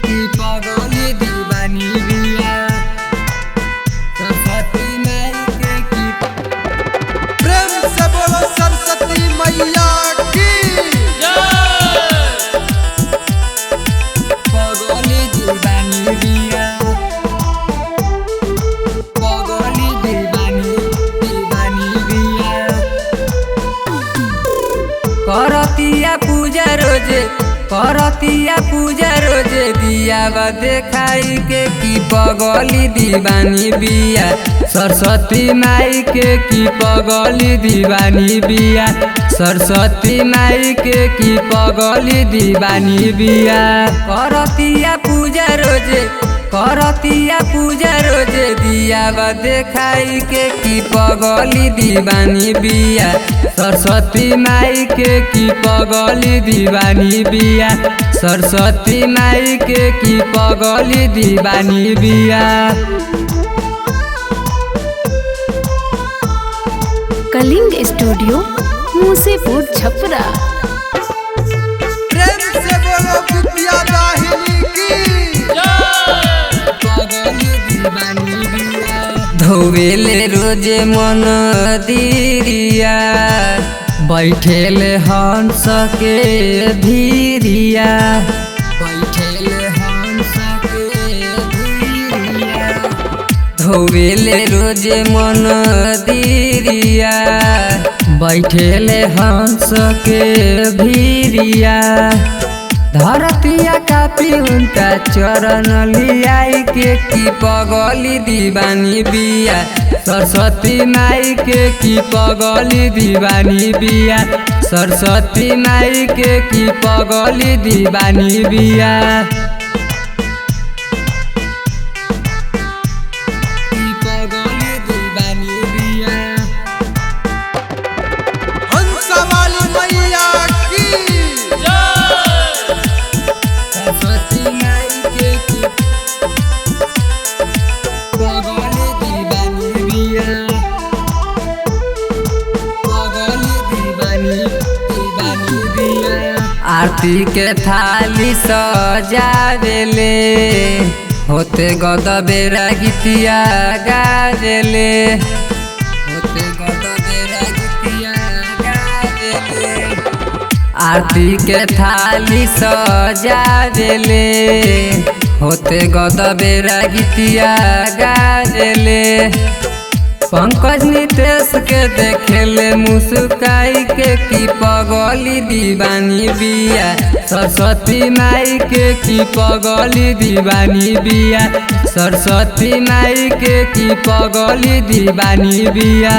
की पगली दीवानी बिया सरस्वती माई के की प्रेम से बोलो सरस्वती मैया की पगली दीवानी बिया पगली दीवानी बिया करतिया पूजा रोजे दिया देखाई के की पगली दीवानी बिया सरस्वती माई के की पगली दीवानी बिया सरस्वती माई के की पगली दीवानी बिया करतिया पूजा रोजे दिया देखाई के की पगली दीवानी बिया सरस्वती माई के की पगली दीवानी बिया सरस्वती माई के की पगली दीवानी बिया कलिंग स्टूडियो मुसेपुर छपरा। प्रेम से बोलो विद्या दाहिनी की धोवेले रोजे मन दीरिया बैठेले हंस के धीरिया धोवेले रोजे मन दीरिया बैठेले हंस के भीरिया धरतिया कापी उनका चरण लियाई के की पगली दीवानी बिया सरस्वती माई के की पगली दीवानी बिया सरस्वती माई के की पगली दीवानी बिया हंस वाली मैया की सरस्वती माई के की पगली दीवानी बिया पगली दीवानी बिया आरती के थाली सजावेले होते गद बेरा गीतिया गावेले आरती के थाली सजावेले होते गद बेरा गीतिया गावेले पंकज नितेश के देखेले मुस्काई के की पगली दीवानी बिया सरस्वती माई के की पगली दीवानी बिया सरस्वती माई के की पगली दीवानी बिया।